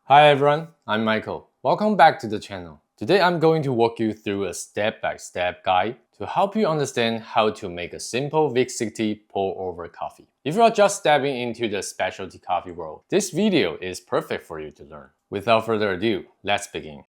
Hi everyone, I'm Michael. Welcome back to the channel. Today I'm going to walk you through a step-by-step guide to help you understand how to make a simple V60 pour-over coffee. If you are just stepping into the specialty coffee world, this video is perfect for you to learn. Without further ado, let's begin.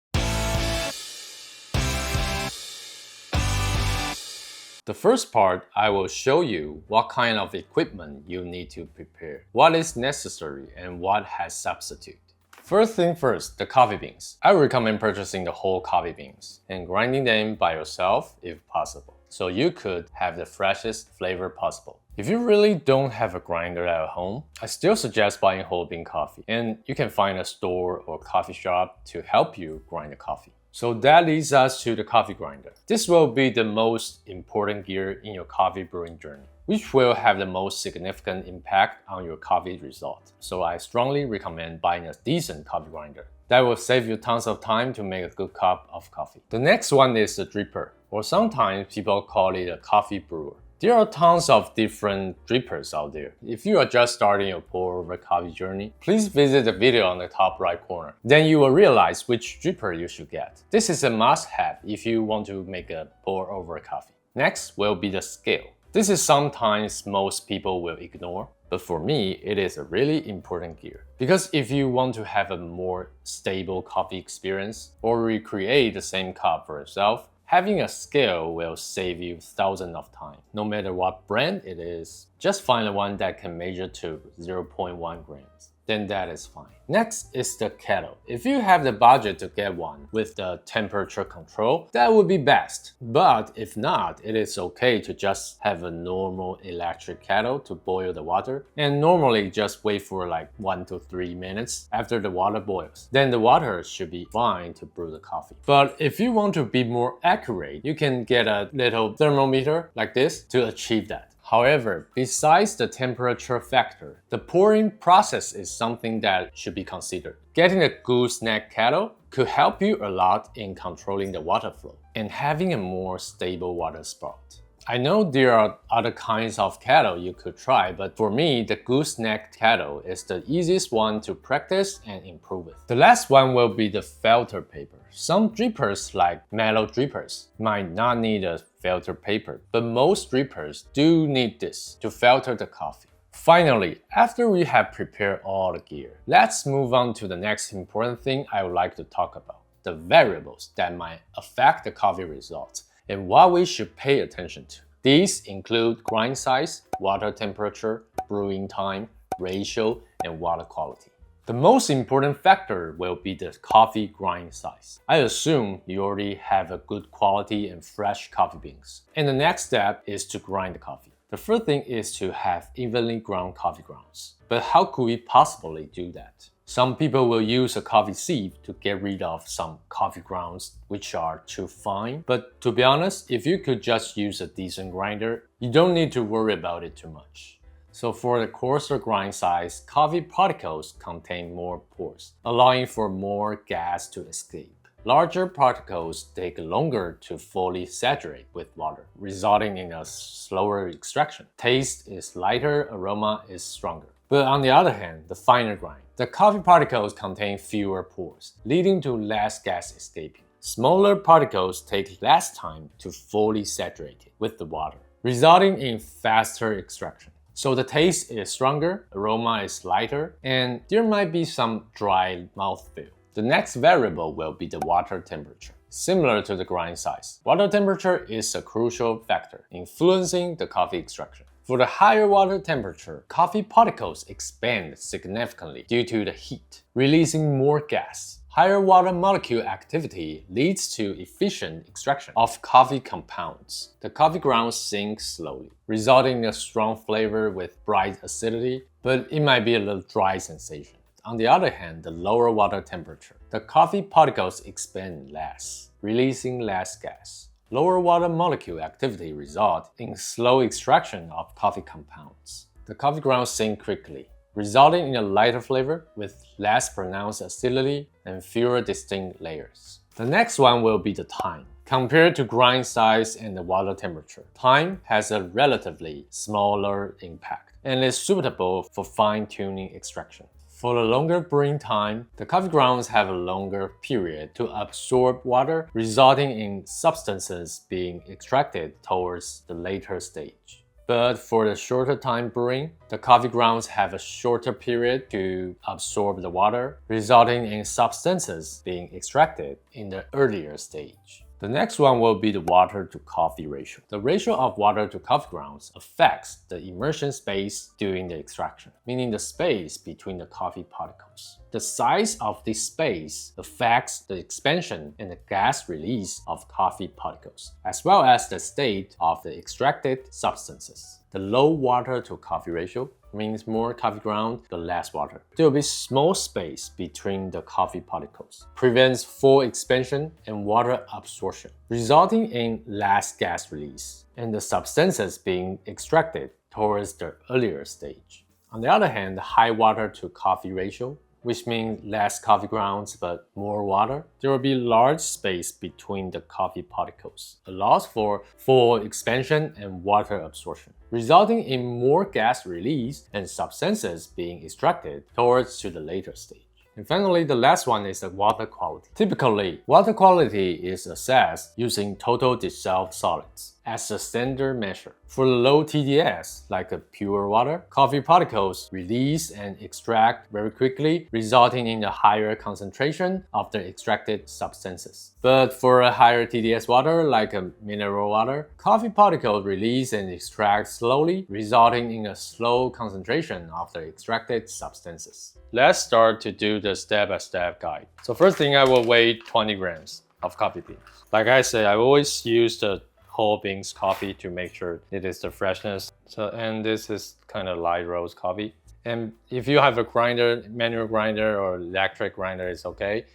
The first part, I will show you what kind of equipment you need to prepare, what is necessary, and what has substitute. First thing first, the coffee beans. I recommend purchasing the whole coffee beans and grinding them by yourself if possible, so you could have the freshest flavor possible. If you really don't have a grinder at home, I still suggest buying whole bean coffee, and you can find a store or coffee shop to help you grind the coffee. So that leads us to the coffee grinder. This will be the most important gear in your coffee brewing journey, which will have the most significant impact on your coffee result. So I strongly recommend buying a decent coffee grinder. That will save you tons of time to make a good cup of coffee. The next one is the dripper, or sometimes people call it a coffee brewer. There are tons of different drippers out there. If you are just starting your pour-over coffee journey, please visit the video on the top right corner. Then you will realize which dripper you should get. This is a must-have if you want to make a pour-over coffee. Next will be the scale. This is sometimes most people will ignore, but for me, it is a really important gear. Because if you want to have a more stable coffee experience or recreate the same cup for yourself, having a scale will save you thousands of time. No matter what brand it is, just find one that can measure to 0.1 grams. Then that is fine. Next is the kettle. If you have the budget to get one with the temperature control, that would be best. But if not, it is okay to just have a normal electric kettle to boil the water, and normally just wait for like 1 to 3 minutes after the water boils. Then the water should be fine to brew the coffee. But if you want to be more accurate, you can get a little thermometer like this to achieve that. However, besides the temperature factor, the pouring process is something that should be considered. Getting a gooseneck kettle could help you a lot in controlling the water flow and having a more stable water spout. I know there are other kinds of kettle you could try, but for me, the gooseneck kettle is the easiest one to practice and improve with. The last one will be the filter paper. Some drippers like metal drippers might not need a filter paper, but most drippers do need this to filter the coffee. Finally, after we have prepared all the gear, let's move on to the next important thing I would like to talk about, the variables that might affect the coffee results and what we should pay attention to. These include grind size, water temperature, brewing time, ratio, and water quality. The most important factor will be the coffee grind size. I assume you already have a good quality and fresh coffee beans. And the next step is to grind the coffee. The first thing is to have evenly ground coffee grounds. But how could we possibly do that? Some people will use a coffee sieve to get rid of some coffee grounds which are too fine. But to be honest, if you could just use a decent grinder, you don't need to worry about it too much. So for the coarser grind size, coffee particles contain more pores, allowing for more gas to escape. Larger particles take longer to fully saturate with water, resulting in a slower extraction. Taste is lighter, aroma is stronger. But on the other hand, the finer grind, the coffee particles contain fewer pores, leading to less gas escaping. Smaller particles take less time to fully saturate it with the water, resulting in faster extraction. So the taste is stronger, aroma is lighter, and there might be some dry mouthfeel. The next variable will be the water temperature. Similar to the grind size, water temperature is a crucial factor influencing the coffee extraction. For the higher water temperature, coffee particles expand significantly due to the heat, releasing more gas. Higher water molecule activity leads to efficient extraction of coffee compounds. The coffee grounds sink slowly, resulting in a strong flavor with bright acidity, but it might be a little dry sensation. On the other hand, the lower water temperature, the coffee particles expand less, releasing less gas. Lower water molecule activity results in slow extraction of coffee compounds. The coffee grounds sink quickly, resulting in a lighter flavor with less pronounced acidity and fewer distinct layers. The next one will be the time. Compared to grind size and the water temperature, time has a relatively smaller impact and is suitable for fine-tuning extraction. For the longer brewing time, the coffee grounds have a longer period to absorb water, resulting in substances being extracted towards the later stage. But for the shorter time brewing, the coffee grounds have a shorter period to absorb the water, resulting in substances being extracted in the earlier stage. The next one will be the water to coffee ratio. The ratio of water to coffee grounds affects the immersion space during the extraction, meaning the space between the coffee particles. The size of this space affects the expansion and the gas release of coffee particles, as well as the state of the extracted substances. The low water to coffee ratio means more coffee ground, but less water. There will be small space between the coffee particles, prevents full expansion and water absorption, resulting in less gas release, and the substances being extracted towards the earlier stage. On the other hand, the high water to coffee ratio, which means less coffee grounds but more water, there will be large space between the coffee particles, allows for full expansion and water absorption, resulting in more gas release and substances being extracted towards to the later stage. And finally, the last one is the water quality. Typically, water quality is assessed using total dissolved solids as a standard measure. For low TDS, like a pure water, coffee particles release and extract very quickly, resulting in a higher concentration of the extracted substances. But for a higher TDS water, like a mineral water, coffee particles release and extract slowly, resulting in a slow concentration of the extracted substances. Let's start to do the step-by-step guide. So first thing, I will weigh 20 grams of coffee beans. Like I said, I always use the whole beans coffee to make sure it is the freshness. And this is kind of light roast coffee. And if you have a grinder, manual grinder or electric grinder, it's okay.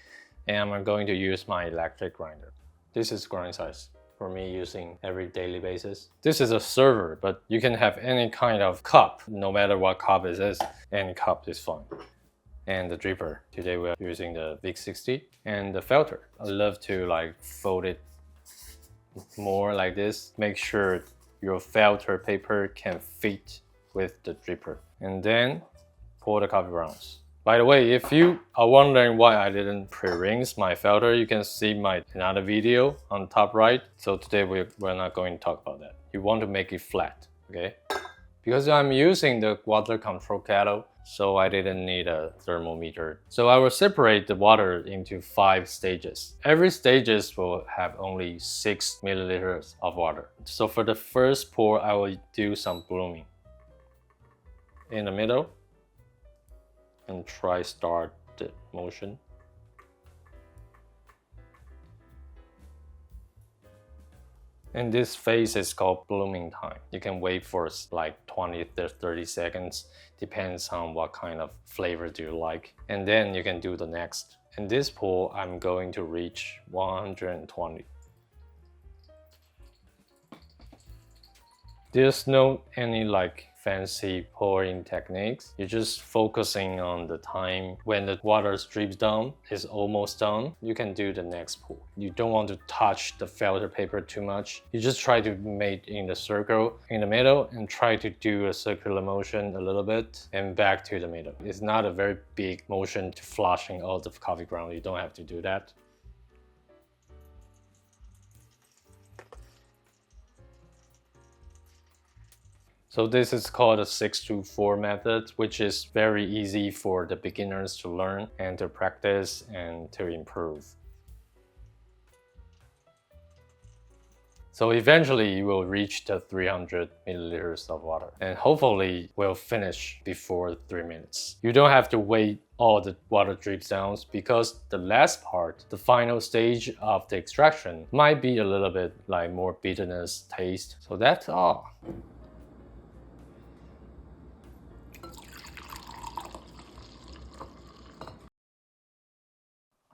And I'm going to use my electric grinder. This is grind size for me using every daily basis. This is a server, but you can have any kind of cup, no matter what cup it is. Any cup is fine. And the dripper. Today we're using the V60 and the filter. I love to fold it more like this. Make sure your filter paper can fit with the dripper. And then pour the coffee grounds. By the way, if you are wondering why I didn't pre-rinse my filter, you can see my another video on top right. So today we're not going to talk about that. You want to make it flat, okay? Because I'm using the water control kettle, so I didn't need a thermometer. So I will separate the water into 5 stages. Every stages will have only 6 milliliters of water. So for the first pour, I will do some brewing in the middle and try start the motion. And this phase is called blooming time. You can wait for like 20 to 30 seconds, depends on what kind of flavor do you like. And then you can do the next. In this pour, I'm going to reach 120. There's no any fancy pouring techniques. You're just focusing on the time. When the water drips down, is almost done, you can do the next pour. You don't want to touch the filter paper too much. You just try to make in the circle in the middle and try to do a circular motion a little bit and back to the middle. It's not a very big motion to flushing all the coffee ground. You don't have to do that. So this is called a 6-4 method, which is very easy for the beginners to learn and to practice and to improve. So eventually you will reach the 300 milliliters of water and hopefully will finish before 3 minutes. You don't have to wait all the water drips down because the last part, the final stage of the extraction, might be a little bit more bitterness taste. So that's all.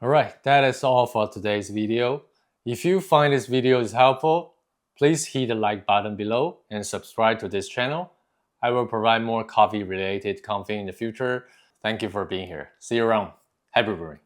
Alright, that is all for today's video. If you find this video is helpful, please hit the like button below and subscribe to this channel. I will provide more coffee related content in the future. Thank you for being here. See you around. Happy brewing!